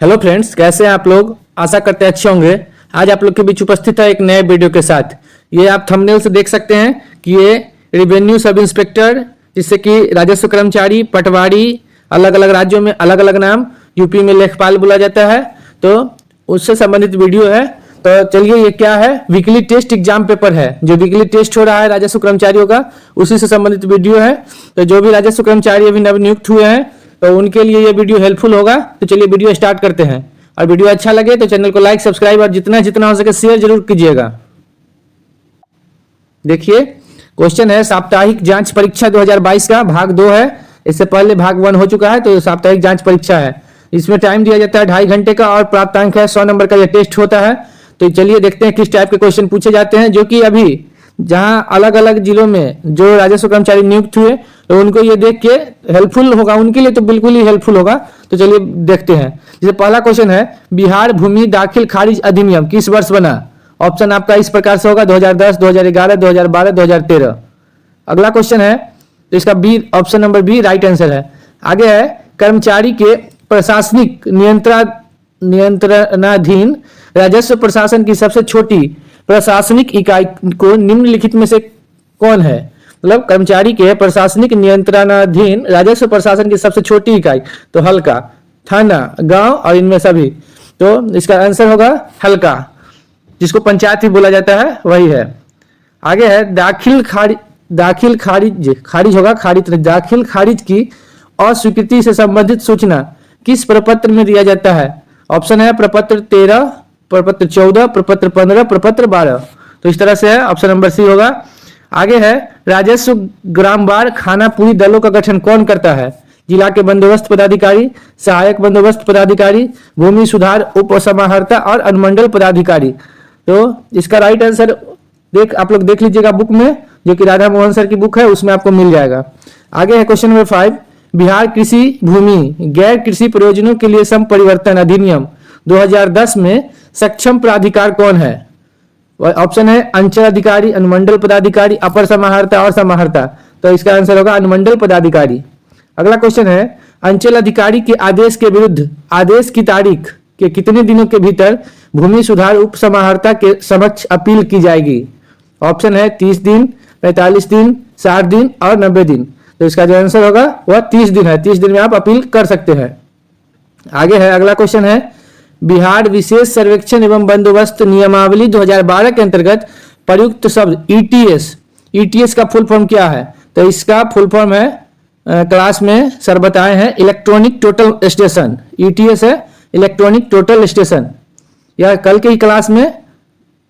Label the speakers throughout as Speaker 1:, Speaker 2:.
Speaker 1: Hello friends, कैसे हैं आप लोग। आशा करते हैं अच्छे होंगे। आज आप लोग के बीच उपस्थित है एक नए वीडियो के साथ। ये आप थंबनेल से देख सकते हैं कि ये रेवेन्यू सब इंस्पेक्टर, जिससे कि राजस्व कर्मचारी, पटवारी, अलग अलग राज्यों में अलग अलग नाम, यूपी में लेखपाल बोला जाता है, तो उससे संबंधित वीडियो है। तो चलिए, ये क्या है, वीकली टेस्ट एग्जाम पेपर है। जो वीकली टेस्ट हो रहा है राजस्व कर्मचारियों का, उसी से संबंधित वीडियो है। तो जो भी राजस्व कर्मचारी अभी नवनियुक्त हुए हैं, तो उनके लिए ये वीडियो हेल्पफुल होगा। तो चलिए वीडियो स्टार्ट करते हैं। और वीडियो अच्छा लगे तो चैनल को लाइक, सब्सक्राइब और जितना जितना हो सके शेयर जरूर कीजिएगा। देखिए, क्वेश्चन है साप्ताहिक जांच परीक्षा 2022 का भाग 2 है। इससे पहले भाग 1 हो चुका है, तो साप्ताहिक जांच परीक्षा है। इसमें टाइम दिया जाता है 2.5 घंटे का और प्राप्तांक है 100 नंबर का। यह टेस्ट होता है। तो चलिए देखते हैं किस टाइप के क्वेश्चन पूछे जाते हैं, जो कि अभी जहां अलग अलग जिलों में जो राजस्व कर्मचारी नियुक्त हुए, तो उनको ये देख के हेल्पफुल होगा। उनके लिए तो बिल्कुल ही हेल्पफुल होगा। तो चलिए देखते हैं। जैसे पहला क्वेश्चन है, बिहार भूमि दाखिल खारिज अधिनियम किस वर्ष बना। ऑप्शन आपका इस प्रकार से होगा, 2010, 2011, 2012, 2013। अगला क्वेश्चन है, तो इसका B, option number B right answer है। आगे है, कर्मचारी के प्रशासनिक नियंत्रणाधीन राजस्व प्रशासन की सबसे छोटी प्रशासनिक इकाई को निम्नलिखित में से कौन है। मतलब कर्मचारी के प्रशासनिक नियंत्रणाधीन राजस्व प्रशासन की सबसे छोटी इकाई, तो हल्का, थाना, गांव और इनमें सभी। तो इसका आंसर होगा हल्का, जिसको पंचायत भी बोला जाता है, वही है। आगे है, दाखिल खारिज की अस्वीकृति से संबंधित सूचना किस प्रपत्र में दिया जाता है। ऑप्शन है प्रपत्र 13, प्रपत्र 14, प्रपत्र 15, प्रपत्र 12। तो इस तरह से है, ऑप्शन नंबर सी होगा। आगे है, राजस्व ग्रामवार खानापूरी दलों का गठन कौन करता है। जिला के बंदोबस्त पदाधिकारी, सहायक बंदोबस्त पदाधिकारी, भूमि सुधार उप समाहर्ता और अनुमंडल पदाधिकारी। तो इसका राइट आंसर आप लोग देख लीजिएगा बुक में, जो कि राधा मोहन सर की बुक है, उसमें आपको मिल जाएगा। आगे है क्वेश्चन नंबर 5, बिहार कृषि भूमि गैर कृषि प्रयोजनों के लिए संपरिवर्तन अधिनियम 2010 में सक्षम प्राधिकार कौन है। ऑप्शन है अंचल अधिकारी, अनुमंडल पदाधिकारी, अपर समाहर्ता और समाहर्ता। तो इसका आंसर होगा अनुमंडल पदाधिकारी। अगला क्वेश्चन है, अंचल अधिकारी के आदेश के विरुद्ध आदेश की तारीख के कितने दिनों के भीतर भूमि सुधार उप समाहर्ता के समक्ष अपील की जाएगी। ऑप्शन है 30 दिन, 45 दिन, 60 दिन और 90 दिन। तो इसका जो आंसर होगा वह 30 दिन है। 30 दिन में आप अपील कर सकते हैं। आगे है, अगला क्वेश्चन है, बिहार विशेष सर्वेक्षण एवं बंदोबस्त नियमावली 2012 के अंतर्गत प्रयुक्त शब्द ईटीएस का फुल फॉर्म क्या है। तो इसका फुल फॉर्म है, क्लास में सर बताए हैं, इलेक्ट्रॉनिक टोटल स्टेशन। ईटीएस है इलेक्ट्रॉनिक टोटल स्टेशन। यह कल के ही क्लास में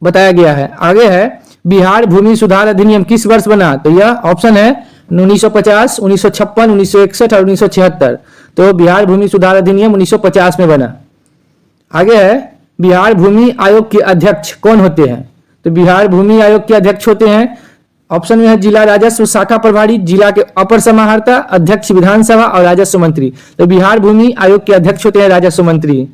Speaker 1: बताया गया है। आगे है, बिहार भूमि सुधार अधिनियम किस वर्ष बना। तो यह ऑप्शन है 1950, 1956, 1961 और 1976। तो बिहार भूमि सुधार अधिनियम 1950 में बना। आगे है, बिहार भूमि आयोग के अध्यक्ष कौन होते हैं। तो बिहार भूमि आयोग के अध्यक्ष होते हैं, ऑप्शन में है जिला राजस्व शाखा प्रभारी, जिला के अपर समाहर्ता, अध्यक्ष विधानसभा और राजस्व मंत्री। तो बिहार भूमि आयोग के अध्यक्ष होते हैं राजस्व मंत्री।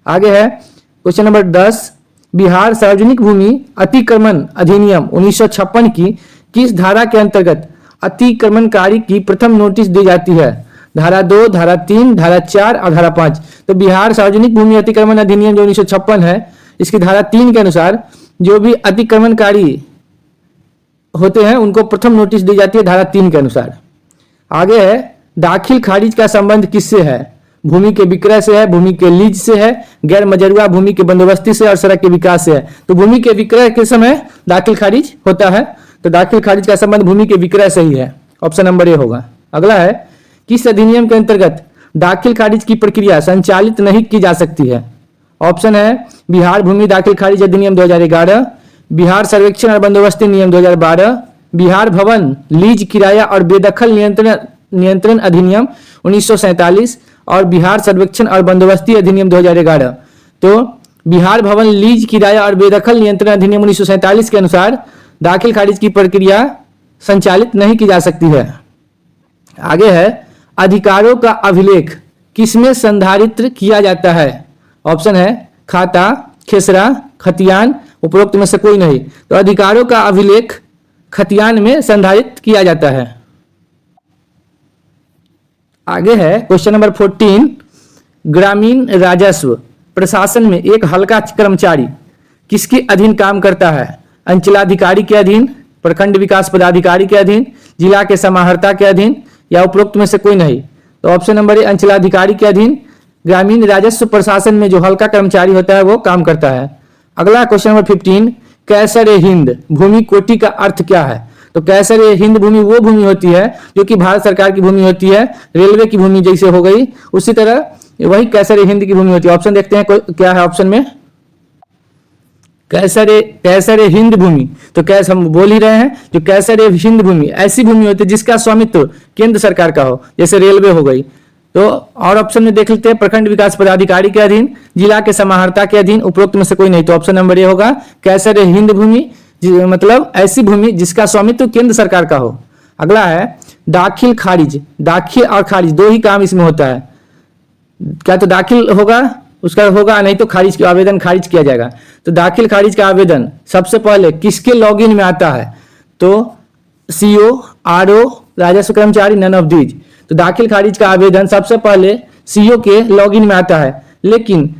Speaker 1: आगे है क्वेश्चन नंबर 10, बिहार सार्वजनिक भूमि अतिक्रमण अधिनियम 1956 की किस धारा के अंतर्गत अतिक्रमणकारी की प्रथम नोटिस दी जाती है। धारा 2, धारा 3, धारा 4 और धारा 5। तो बिहार सार्वजनिक भूमि अतिक्रमण अधिनियम जो 1956 है, इसकी धारा 3 के अनुसार जो भी अतिक्रमणकारी होते हैं उनको प्रथम नोटिस दी जाती है, धारा 3 के अनुसार। आगे है, दाखिल खारिज का संबंध किससे है। भूमि के विक्रय से है, भूमि के लीज से है, गैर मजरूआ भूमि के बंदोबस्ती से और सड़क के विकास से है। तो भूमि के विक्रय के समय दाखिल खारिज होता है। तो दाखिल खारिज का संबंध भूमि के विक्रय से ही है। ऑप्शन नंबर ए होगा। अगला है, किस अधिनियम के अंतर्गत दाखिल खारिज की प्रक्रिया संचालित नहीं की जा सकती है। ऑप्शन है बिहार भूमि दाखिल खारिज अधिनियम 2011, बिहार सर्वेक्षण और बंदोबस्ती नियम 2012, बिहार भवन लीज किराया और बेदखल नियंत्रण अधिनियम 1947 और बिहार सर्वेक्षण और बंदोबस्ती अधिनियम 2011। तो बिहार भवन लीज किराया और बेदखल नियंत्रण अधिनियम 1947 के अनुसार दाखिल खारिज की प्रक्रिया संचालित नहीं की जा सकती है। आगे है, अधिकारों का अभिलेख किसमें संधारित्र किया जाता है। ऑप्शन है खाता, खेसरा, खतियान, उपरोक्त में से कोई नहीं। तो अधिकारों का अभिलेख खतियान में संधारित किया जाता है। आगे है क्वेश्चन नंबर 14, ग्रामीण राजस्व प्रशासन में एक हल्का कर्मचारी किसके अधीन काम करता है? अंचलाधिकारी के अधीन, प्रखंड विकास पदाधिकारी के अधीन, जिला के समाहर्ता के अधीन, या उपरोक्त में से कोई नहीं। तो ऑप्शन नंबर ए अंचलाधिकारी के अधीन ग्रामीण राजस्व प्रशासन में जो हल्का कर्मचारी होता है वो काम करता है। अगला क्वेश्चन नंबर 15, कैसर ए हिंद भूमि कोटि का अर्थ क्या है? तो कैसर ए हिंद भूमि वो भूमि होती है जो कि भारत सरकार की भूमि होती है, रेलवे की भूमि जैसे हो गई, उसी तरह वही कैसर ए हिंद की भूमि होती है। ऑप्शन देखते हैं क्या है ऑप्शन में। कैसर ए हिंद भूमि, तो कैसे हम बोल ही रहे हैं, जो कैसर ए हिंद भूमि ऐसी भूमि होती है जिसका स्वामित्व केंद्र सरकार का हो, जैसे रेलवे हो गई। तो और ऑप्शन में देख लेते हैं, प्रखंड विकास पदाधिकारी के अधीन, जिला के समाहर्ता के अधीन, उपरोक्त में से कोई नहीं। तो ऑप्शन नंबर ए होगा कैसर ए हिंद भूमि, मतलब ऐसी भूमि जिसका स्वामित्व केंद्र सरकार का हो। अगला है दाखिल खारिज। दाखिल और खारिज दो ही काम इसमें होता है, क्या तो दाखिल होगा उसका होगा, नहीं तो खारिज का आवेदन खारिज किया जाएगा। तो दाखिल खारिज का आवेदन सबसे पहले किसके लॉगिन में आता है? तो सीओ, आरओ, राजस्व कर्मचारी, नन ऑफ दीज। तो दाखिल खारिज का आवेदन सबसे पहले सीओ के लॉगिन में आता है, लेकिन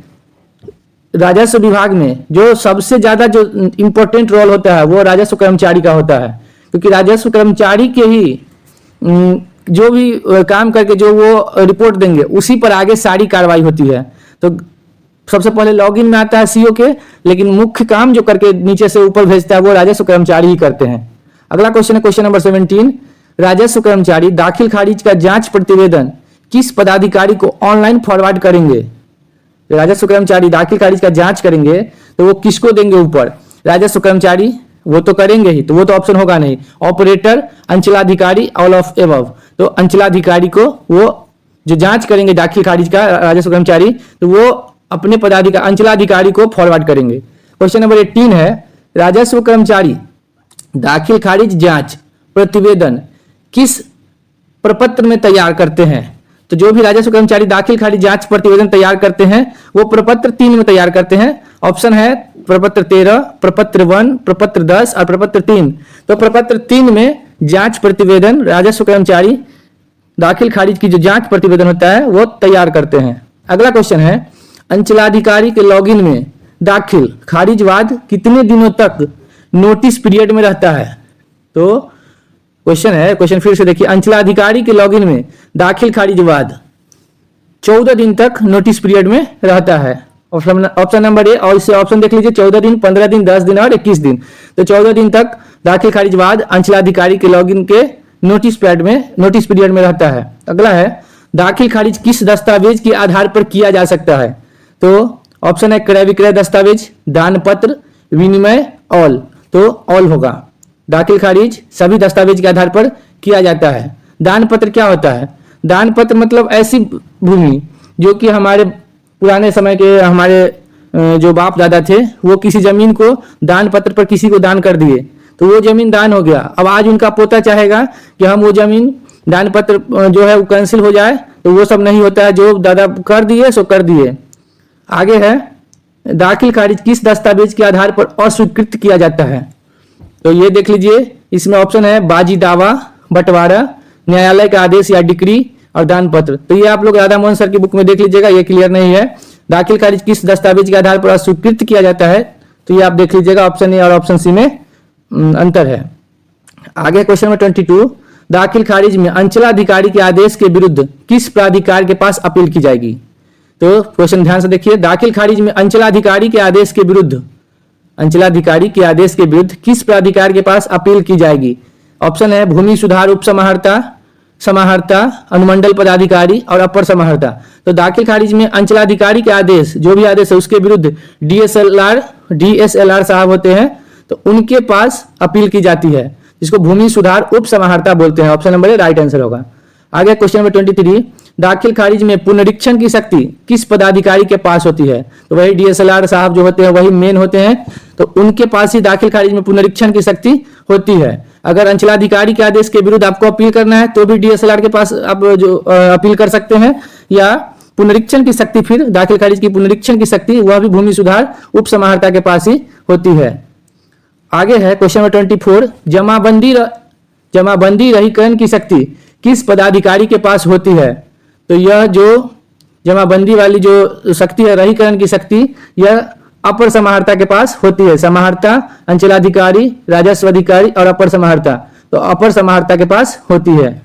Speaker 1: राजस्व विभाग में जो सबसे ज्यादा जो इंपॉर्टेंट रोल होता है वो राजस्व कर्मचारी का होता है, क्योंकि राजस्व कर्मचारी के ही जो भी काम करके जो वो रिपोर्ट देंगे उसी पर आगे सारी कार्रवाई होती है। तो सबसे पहले लॉगिन में आता है सीओ के, लेकिन मुख्य काम जो करके नीचे से ऊपर भेजता है वो राजस्व कर्मचारी ही करते हैं। अगला क्वेश्चन है क्वेश्चन नंबर 17, राजस्व कर्मचारी दाखिल खारिज का जांच प्रतिवेदन किस पदाधिकारी को ऑनलाइन फॉरवर्ड करेंगे? राजस्व कर्मचारी दाखिल खारिज का जांच करेंगे तो वो किसको देंगे? ऊपर राजस्व कर्मचारी वो तो करेंगे ही, तो वो तो ऑप्शन होगा नहीं। ऑपरेटर, अंचलाधिकारी, ऑल ऑफ एबव। तो अंचलाधिकारी को वो जो जांच करेंगे दाखिल खारिज का राजस्व कर्मचारी, तो वो अपने पदाधिकारी अंचलाधिकारी को फॉरवर्ड करेंगे। क्वेश्चन नंबर 18 है, राजस्व कर्मचारी दाखिल खारिज जांच प्रतिवेदन किस प्रपत्र में तैयार करते हैं? तो जो भी राजस्व कर्मचारी दाखिल खारिज जांच प्रतिवेदन तैयार करते हैं वो प्रपत्र 3 में तैयार करते हैं। ऑप्शन है प्रपत्र 13, प्रपत्र 1, प्रपत्र 10 और प्रपत्र 3। तो प्रपत्र 3 में जांच प्रतिवेदन राजस्व कर्मचारी दाखिल खारिज की जो जांच प्रतिवेदन होता है वो तैयार करते हैं। अगला क्वेश्चन है, अंचलाधिकारी के लॉगिन में दाखिल खारिज वाद कितने दिनों तक नोटिस पीरियड में रहता है? तो क्वेश्चन फिर से देखिए, अंचलाधिकारी के लॉगिन में दाखिल खारिज वाद 14 दिन तक नोटिस पीरियड में रहता है। ऑप्शन नंबर ए, और इसे ऑप्शन देख लीजिए, 14 दिन, 15 दिन, 10 दिन और 21 दिन। तो 14 दिन तक दाखिल खारिज वाद अंचलाधिकारी के लॉगिन के नोटिस पीरियड में रहता है। अगला है, दाखिल खारिज किस दस्तावेज के आधार पर किया जा सकता है? तो ऑप्शन है क्रय विक्रय दस्तावेज, दान पत्र, विनिमय, ऑल। तो ऑल होगा। दाखिल खारिज सभी दस्तावेज के आधार पर किया जाता है। दान पत्र क्या होता है? दान पत्र मतलब ऐसी भूमि जो कि हमारे पुराने समय के हमारे जो बाप दादा थे वो किसी जमीन को दान पत्र पर किसी को दान कर दिए, तो वो जमीन दान हो गया। अब आज उनका पोता चाहेगा कि हम वो जमीन दान पत्र जो है वो कैंसिल हो जाए, तो वो सब नहीं होता है, जो दादा कर दिए सो कर दिए। आगे है, दाखिल खारिज किस दस्तावेज के आधार पर अस्वीकृत किया जाता है? तो ये देख लीजिए, इसमें ऑप्शन है बाजी दावा, बंटवारा, न्यायालय का आदेश या डिक्री और दान पत्र। तो ये आप लोग राधा मोहन सर की बुक में देख लीजिएगा, ये क्लियर नहीं है। दाखिल खारिज किस दस्तावेज के आधार पर अस्वीकृत किया जाता है, तो ये आप देख लीजिएगा, ऑप्शन ए और ऑप्शन सी में अंतर है। आगे क्वेश्चन नंबर 22, दाखिल खारिज में अंचलाधिकारी के आदेश के विरुद्ध किस प्राधिकार के पास अपील की जाएगी? तो क्वेश्चन ध्यान से देखिए, दाखिल खारिज में अंचलाधिकारी के आदेश के विरुद्ध किस प्राधिकार के पास अपील की जाएगी? ऑप्शन है भूमि सुधार उप समाहर्ता, अनुमंडल पदाधिकारी और अपर समाहर्ता। तो दाखिल खारिज में अंचलाधिकारी के आदेश, जो भी आदेश है उसके विरुद्ध डीएसएलआर साहब होते हैं, तो उनके पास अपील की जाती है, जिसको भूमि सुधार उप समाहर्ता बोलते हैं। Option number A right answer होगा। आगे क्वेश्चन नंबर 23, दाखिल खारिज में पुनरीक्षण की शक्ति किस पदाधिकारी के पास होती है? तो वही डीएसएलआर साहब जो होते हैं वही मेन होते हैं, तो उनके पास ही दाखिल खारिज में पुनरीक्षण की शक्ति होती है। अगर अंचलाधिकारी के आदेश के विरुद्ध आपको अपील करना है तो भी डीएसएलआर के पास आप जो अपील कर सकते हैं, या पुनरीक्षण की शक्ति, फिर दाखिल खारिज की पुनरीक्षण की शक्ति वह भी भूमि सुधार उप समाहर्ता के पास ही होती है। आगे है क्वेश्चन नंबर 24, जमाबंदी रहीकरण की शक्ति किस पदाधिकारी के पास होती है? तो यह जो जमाबंदी वाली जो शक्ति है, रहीकरण की शक्ति, यह अपर समाहर्ता के पास होती है। समाहर्ता, अंचलाधिकारी, राजस्व अधिकारी और अपर समाहर्ता, तो अपर समाहर्ता के पास होती है।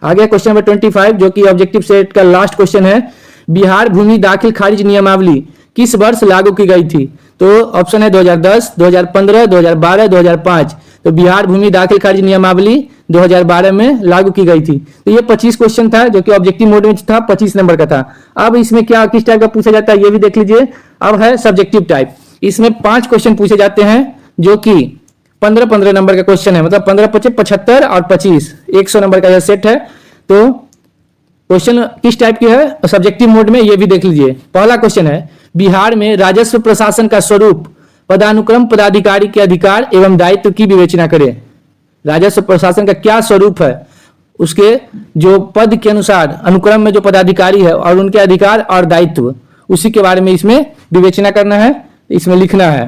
Speaker 1: आगे क्वेश्चन नंबर 25 जो कि ऑब्जेक्टिव सेट का लास्ट क्वेश्चन है, बिहार भूमि दाखिल खारिज नियमावली किस वर्ष लागू की गई थी? तो ऑप्शन है 2010, 2015, 2012, 2005। तो बिहार भूमि दाखिल खारिज नियमावली 2012 में लागू की गई थी। तो ये 25 क्वेश्चन था जो कि ऑब्जेक्टिव मोड में था, 25 नंबर का था। अब इसमें क्या किस टाइप का पूछा जाता है ये भी देख लीजिए। अब है सब्जेक्टिव टाइप, इसमें 5 क्वेश्चन पूछे जाते हैं जो कि 15-15 नंबर का क्वेश्चन है, मतलब 15, 25, 75 और 25, 100 नंबर का यह सेट है। तो क्वेश्चन किस टाइप की है सब्जेक्टिव मोड में ये भी देख लीजिए। पहला क्वेश्चन है, बिहार में राजस्व प्रशासन का स्वरूप, पदानुक्रम, पदाधिकारी के अधिकार एवं दायित्व की विवेचना करें। राजस्व प्रशासन का क्या स्वरूप है, उसके जो पद के अनुसार अनुक्रम में जो पदाधिकारी है और उनके अधिकार और दायित्व, उसी के बारे में इसमें विवेचना करना है, इसमें लिखना है।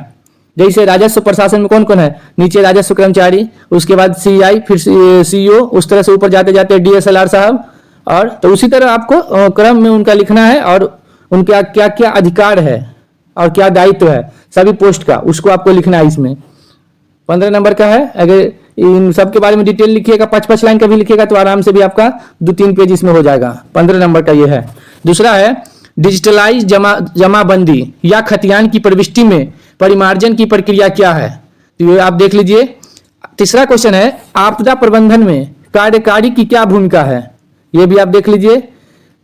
Speaker 1: जैसे राजस्व प्रशासन में कौन कौन है, नीचे राजस्व कर्मचारी, उसके बाद सीआई, फिर सीईओ, उस तरह से ऊपर जाते जाते डीएसएलआर साहब, और तो उसी तरह आपको क्रम में उनका लिखना है और उनका क्या क्या अधिकार है और क्या दायित्व है सभी पोस्ट का, उसको आपको लिखना है। इसमें 15 नंबर का है। अगर इन सब के बारे में डिटेल लिखिएगा, 5-5 लाइन का भी लिखिएगा तो आराम से भी आपका 2-3 पेज इसमें हो जाएगा। 15 नंबर का ये है। दूसरा है डिजिटलाइज जमाबंदी या खतियान की प्रविष्टि में परिमार्जन की प्रक्रिया क्या है, तो ये आप देख लीजिए। तीसरा क्वेश्चन है, आपदा प्रबंधन में कार्यकारी की क्या भूमिका है, ये भी आप देख लीजिए।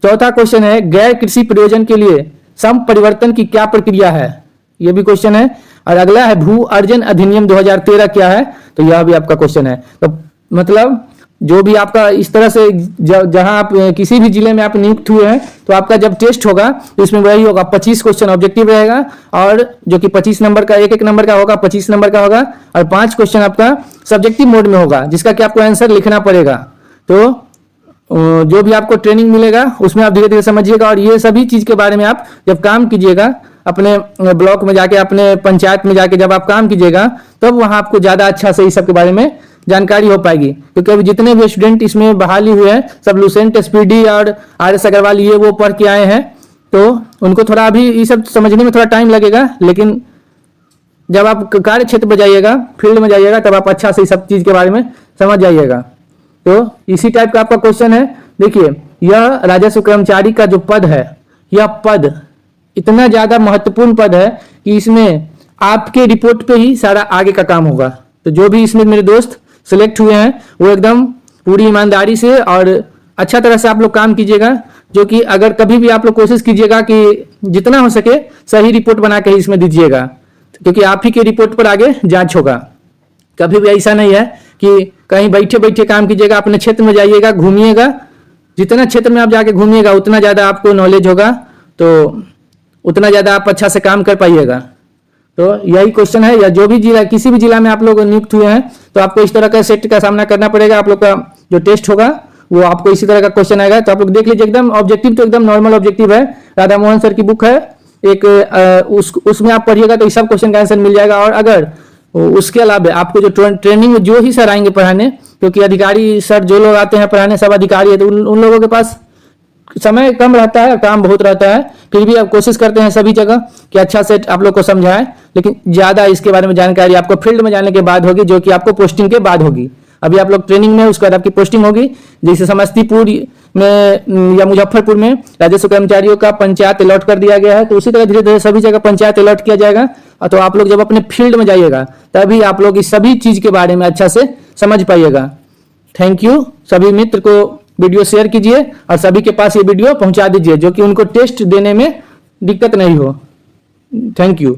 Speaker 1: चौथा क्वेश्चन है, गैर कृषि प्रयोजन के लिए सम परिवर्तन की क्या प्रक्रिया है, ये भी क्वेश्चन है। और अगला है, भू अर्जन अधिनियम 2013 क्या है, तो यह भी आपका क्वेश्चन है। तो मतलब जो भी आपका इस तरह से जहां आप किसी भी जिले में आप नियुक्त हुए हैं तो आपका जब टेस्ट होगा तो इसमें वही होगा, 25 क्वेश्चन ऑब्जेक्टिव रहेगा और जो कि 25 नंबर का एक नंबर का होगा, 25 नंबर का होगा, और 5 क्वेश्चन आपका सब्जेक्टिव मोड में होगा जिसका कि आपको आंसर लिखना पड़ेगा। तो जो भी आपको ट्रेनिंग मिलेगा उसमें आप धीरे धीरे समझिएगा, और ये सभी चीज के बारे में आप जब काम कीजिएगा अपने ब्लॉक में जाके, अपने पंचायत में जाके जब आप काम कीजिएगा तब वहां आपको ज्यादा अच्छा से इस सब के बारे में जानकारी हो पाएगी। क्योंकि अभी जितने भी स्टूडेंट इसमें बहाली हुए हैं सब लुसेंट, एसपीडी और आरएस अग्रवाल ये वो पढ़ के आए हैं, तो उनको थोड़ा अभी ये सब समझने में थोड़ा टाइम लगेगा, लेकिन जब आप कार्य क्षेत्र में जाइएगा, फील्ड में जाइएगा, तब आप अच्छा से इस सब चीज के बारे में समझ जाइएगा। तो इसी टाइप का आपका क्वेश्चन है। देखिए, यह राजस्व कर्मचारी का जो पद है, यह पद इतना ज्यादा महत्वपूर्ण पद है कि इसमें आपके रिपोर्ट पे ही सारा आगे का काम होगा। तो जो भी इसमें मेरे दोस्त सिलेक्ट हुए हैं वो एकदम पूरी ईमानदारी से और अच्छा तरह से आप लोग काम कीजिएगा, जो कि अगर कभी भी आप लोग कोशिश कीजिएगा कि जितना हो सके सही रिपोर्ट बना के ही इसमें दीजिएगा, क्योंकि आप ही के रिपोर्ट पर आगे जांच होगा। कभी भी ऐसा नहीं है कि कहीं बैठे बैठे काम कीजिएगा, अपने क्षेत्र में जाइएगा, घूमिएगा, जितना क्षेत्र में आप जाके घूमिएगा उतना ज़्यादा आपको नॉलेज होगा, तो उतना ज़्यादा आप अच्छा से काम कर पाइएगा। तो यही क्वेश्चन है, या जो भी जिला, किसी भी जिला में आप लोग नियुक्त हुए हैं तो आपको इस तरह का सेट का सामना करना पड़ेगा। आप लोग का जो टेस्ट होगा वो आपको इसी तरह का क्वेश्चन आएगा। तो आप लोग देख लीजिए, एकदम ऑब्जेक्टिव तो एकदम नॉर्मल ऑब्जेक्टिव है, राधा मोहन सर की बुक है एक, उसमें आप पढ़िएगा तो इस सब क्वेश्चन का आंसर मिल जाएगा। और अगर उसके अलावा आपको जो ट्रेनिंग में जो ही सर आएंगे पढ़ाने, क्योंकि अधिकारी सर जो लोग आते हैं पढ़ाने सब अधिकारी है, तो उन लोगों के पास समय कम रहता है, काम बहुत रहता है, फिर भी आप कोशिश करते हैं सभी जगह कि अच्छा से आप लोग को समझाएं, लेकिन ज्यादा इसके बारे में जानकारी आपको फील्ड में जाने के बाद होगी, जो कि आपको पोस्टिंग के बाद होगी। अभी आप लोग ट्रेनिंग में, उसके बाद आपकी पोस्टिंग होगी। जैसे समस्तीपुर में या मुजफ्फरपुर में राजस्व कर्मचारियों का पंचायत अलॉट कर दिया गया है, तो उसी तरह धीरे धीरे सभी जगह पंचायत अलॉट किया जाएगा। तो आप लोग जब अपने फील्ड में जाइएगा तभी आप लोग इस सभी चीज के बारे में अच्छा से समझ पाइएगा। Thank you. सभी मित्र को वीडियो शेयर कीजिए और सभी के पास ये वीडियो पहुंचा दीजिए, जो कि उनको टेस्ट देने में दिक्कत नहीं हो। Thank you.